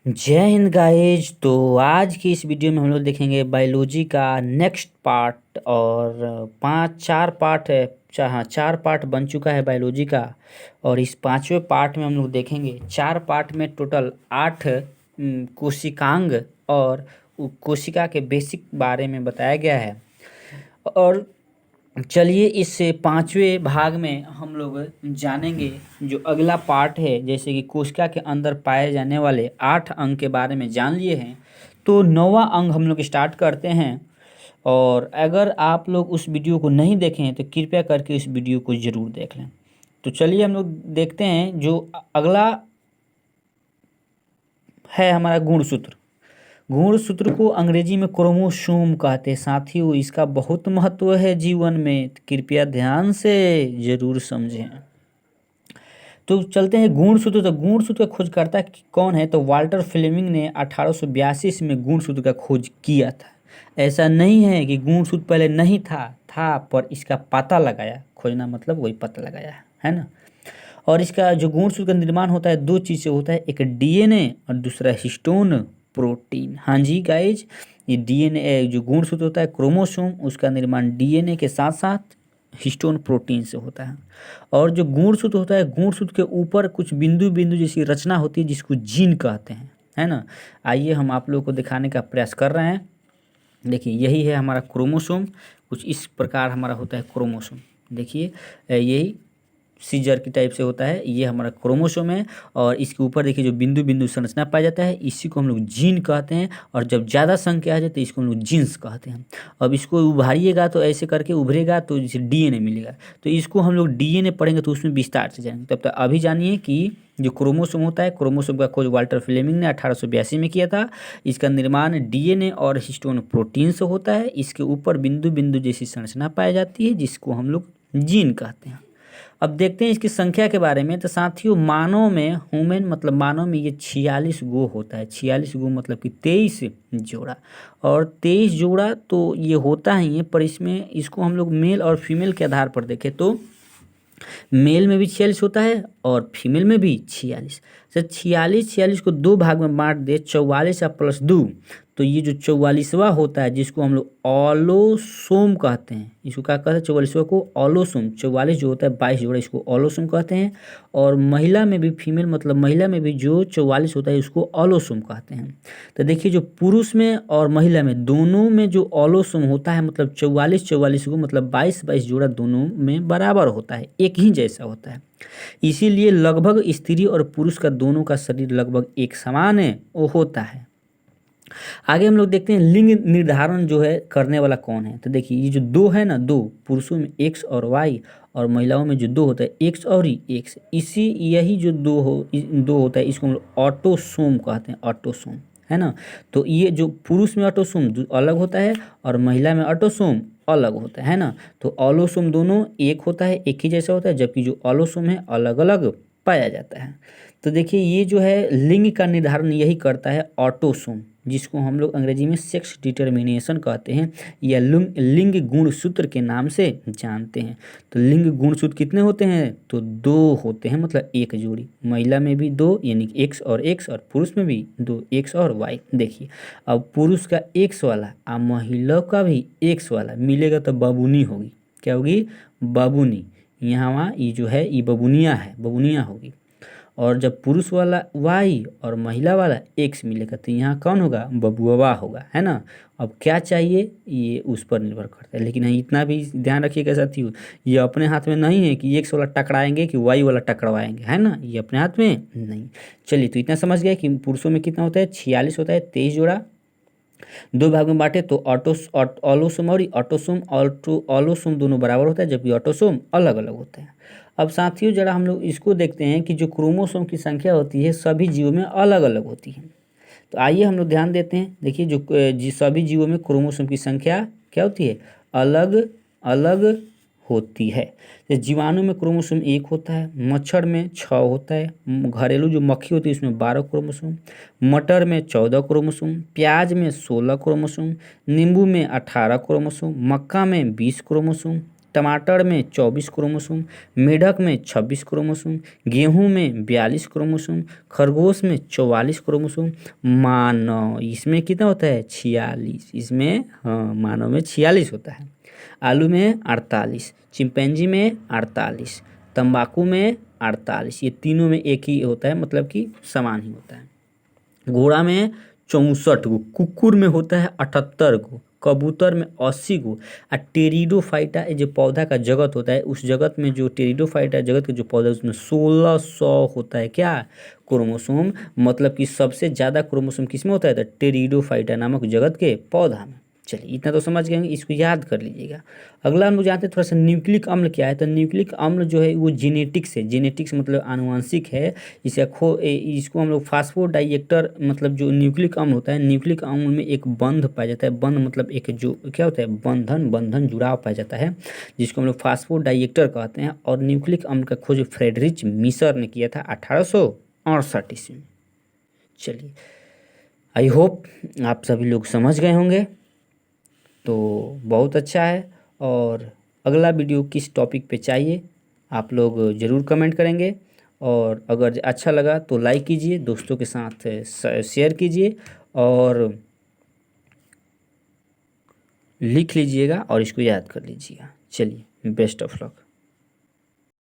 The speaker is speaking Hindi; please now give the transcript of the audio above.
जय हिंद गाइज। तो आज की इस वीडियो में हम लोग देखेंगे बायोलॉजी का नेक्स्ट पार्ट। और चार पार्ट है। हाँ, चार पार्ट बन चुका है बायोलॉजी का। और इस पांचवें पार्ट में हम लोग देखेंगे, चार पार्ट में टोटल 8 कोशिकांग और कोशिका के बेसिक बारे में बताया गया है। और चलिए इस पांचवें भाग में हम लोग जानेंगे जो अगला पार्ट है। जैसे कि कोशिका के अंदर पाए जाने वाले 8 अंग के बारे में जान लिए हैं, तो 9वां अंग हम लोग स्टार्ट करते हैं। और अगर आप लोग उस वीडियो को नहीं देखे हैं तो कृपया करके इस वीडियो को ज़रूर देख लें। तो चलिए हम लोग देखते हैं जो अगला है हमारा गुणसूत्र। गुणसूत्र को अंग्रेजी में क्रोमोसोम कहते हैं। साथियों, इसका बहुत महत्व है जीवन में, कृपया ध्यान से जरूर समझें। तो चलते हैं गुणसूत्र। तो गुणसूत्र का खोजकर्ता कौन है? तो वाल्टर फ्लेमिंग ने 1882 में गुणसूत्र का खोज किया था। ऐसा नहीं है कि गुणसूत्र पहले नहीं था पर इसका पता लगाया। खोजना मतलब वही पता लगाया है ना। और इसका जो गुणसूत्र का निर्माण होता है, दो चीज़ से होता है, एक डीएनए और दूसरा हिस्टोन प्रोटीन। हाँ जी गाइज, ये डीएनए जो गुणसूत्र होता है क्रोमोसोम, उसका निर्माण डीएनए के साथ साथ हिस्टोन प्रोटीन से होता है। और जो गुणसूत्र होता है, गुणसूत्र के ऊपर कुछ बिंदु बिंदु जैसी रचना होती है जिसको जीन कहते हैं, है ना। आइए हम आप लोगों को दिखाने का प्रयास कर रहे हैं। देखिए यही है हमारा क्रोमोसोम। कुछ इस प्रकार हमारा होता है क्रोमोसोम। देखिए यही सीजर की टाइप से होता है, ये हमारा क्रोमोसोम है। और इसके ऊपर देखिए जो बिंदु बिंदु संरचना पाया जाता है, इसी को हम लोग जीन कहते हैं। और जब ज़्यादा संख्या आ जाए तो इसको हम लोग जीन्स कहते हैं। अब इसको उभारिएगा तो ऐसे करके उभरेगा तो जैसे डीएनए मिलेगा। तो इसको हम लोग डीएनए पढ़ेंगे तो उसमें विस्तार से जाएंगे। तब तक अभी जानिए कि जो क्रोमोसोम होता है, क्रोमोसोम का खोज वाल्टर फ्लेमिंग ने 1882 में किया था। इसका निर्माण डीएनए और हिस्टोन प्रोटीन से होता है। इसके ऊपर बिंदु बिंदु जैसी संरचना पाई जाती है जिसको हम लोग जीन कहते हैं। अब देखते हैं इसकी संख्या के बारे में। तो साथियों, मानव में, ह्यूमन मतलब मानव में, ये 46 गो होता है। 46 गो मतलब कि 23 जोड़ा। और 23 जोड़ा तो ये होता ही है, पर इसमें इसको हम लोग मेल और फीमेल के आधार पर देखें तो मेल में भी 46 होता है और फीमेल में भी 46। सर 46 को दो भाग में बांट दे, 44 या +2, तो ये जो 44वां होता है जिसको हम लोग ऑलोसोम कहते हैं। इसको क्या कहते हैं? 44वां को ऑलोसोम। 44 जो होता है 22 जोड़ा, इसको ऑलोसोम कहते हैं। और महिला में भी, फीमेल मतलब महिला में भी जो 44 होता है उसको ऑलोसोम कहते हैं। तो देखिए जो पुरुष में और महिला में दोनों में जो ऑलोसोम होता है, मतलब 44 को मतलब 22 जोड़ा दोनों में बराबर होता है, एक ही जैसा होता है। इसीलिए लगभग स्त्री और पुरुष का दोनों का शरीर लगभग एक समान है वो होता है। आगे हम लोग देखते हैं लिंग निर्धारण जो है करने वाला कौन है। तो देखिए ये जो दो है ना, दो पुरुषों में एक्स और वाई, और महिलाओं में जो दो होता है एक्स और ही एक्स, इसी यही जो दो होता है इसको हम लोग ऑटोसोम कहते हैं। ऑटोसोम, है ना। तो ये जो पुरुष में ऑटोसोम अलग होता है और महिला में ऑटोसोम अलग होता है ना। तो ऑलोसोम दोनों एक होता है, एक ही जैसा होता है, जबकि जो ऑलोसोम है अलग अलग पाया जाता है। तो देखिए ये जो है लिंग का निर्धारण यही करता है ऑटोसोम, जिसको हम लोग अंग्रेजी में सेक्स डिटर्मिनेशन कहते हैं या लिंग गुणसूत्र के नाम से जानते हैं। तो लिंग गुणसूत्र कितने होते हैं? तो दो होते हैं, मतलब एक जोड़ी। महिला में भी दो यानी कि एक्स और पुरुष में भी दो, एक्स और वाई। देखिए अब पुरुष का एक्स वाला और महिला का भी एक्स वाला मिलेगा तो बबूनी होगी। क्या होगी? बबूनी। यहाँ वहाँ ये जो है ये बबुनिया है, बबुनिया होगी। और जब पुरुष वाला वाई और महिला वाला एक्स मिलेगा तो यहाँ कौन होगा? बबुआ होगा, है ना। अब क्या चाहिए ये उस पर निर्भर करता है। लेकिन हाँ, इतना भी ध्यान रखिएगा साथियों, ये अपने हाथ में नहीं है कि एक्स वाला टकराएंगे कि वाई वाला टकराएंगे, है ना। ये अपने हाथ में नहीं। चलिए तो इतना समझ गए कि पुरुषों में कितना होता है? 46 होता है, 23 जोड़ा। दो भाग में बांटे तो ऑलोसोम और ऑटोसोम, ऑलोसोम दोनों बराबर होता है, जबकि ऑटोसोम अलग अलग होते हैं। अब साथियों जरा हम लोग इसको देखते हैं कि जो क्रोमोसोम की संख्या होती है सभी जीवों में अलग अलग होती है। तो आइए हम लोग ध्यान देते हैं। देखिए जो सभी जीवों में क्रोमोसोम की संख्या क्या होती है? अलग अलग होती है। जैसे जीवाणु में क्रोमोसोम 1 होता है, मच्छर में 6 होता है, घरेलू जो मक्खी होती है उसमें 12 क्रोमोसोम, मटर में 14 क्रोमोसोम, प्याज में 16 क्रोमोसोम, नींबू में 18 क्रोमोसोम, मक्का में 20 क्रोमोसोम, टमाटर में 24 क्रोमोसोम, मेढक में 26 क्रोमोसोम, गेहूं में 42 क्रोमोसोम, खरगोश में 44 क्रोमोसोम, मानव इसमें कितना होता है 46, इसमें हाँ मानव में 46 होता है। आलू में 48, चिंपैंजी में 48, तंबाकू में 48, ये तीनों में एक ही होता है, मतलब कि समान ही होता है। घोड़ा में 64 गो, कुकुर में होता है 78 गो, कबूतर में 80 गो, और टेरिडोफाइटा जो पौधा का जगत होता है, उस जगत में जो टेरिडोफाइटा जगत का जो पौधा है उसमें 1600 होता है क्या क्रोमोसोम, मतलब कि सबसे ज़्यादा क्रोमोसोम किसमें होता है तो टेरिडोफाइटा नामक जगत के पौधा में। चलिए इतना तो समझ गए, इसको याद कर लीजिएगा। अगला हम लोग जानते हैं थोड़ा सा न्यूक्लिक अम्ल क्या है। तो न्यूक्लिक अम्ल जो है वो जेनेटिक्स है, जेनेटिक्स मतलब आनुवंशिक है। इसको हम लोग फास्फोडाइएस्टर मतलब जो न्यूक्लिक अम्ल होता है, न्यूक्लिक अम्ल में एक बंध पाया जाता है। बंध मतलब एक जो क्या होता है बंधन जुड़ाव पाया जाता है, जिसको हम लोग फास्फोडाइएस्टर कहते हैं। और न्यूक्लिक अम्ल का खोज फ्रेडरिच मिसर ने किया था 1868 ईस्वी में। चलिए आई होप आप सभी लोग समझ गए होंगे, तो बहुत अच्छा है। और अगला वीडियो किस टॉपिक पे चाहिए आप लोग ज़रूर कमेंट करेंगे, और अगर अच्छा लगा तो लाइक कीजिए, दोस्तों के साथ शेयर कीजिए और लिख लीजिएगा और इसको याद कर लीजिएगा। चलिए बेस्ट ऑफ लक।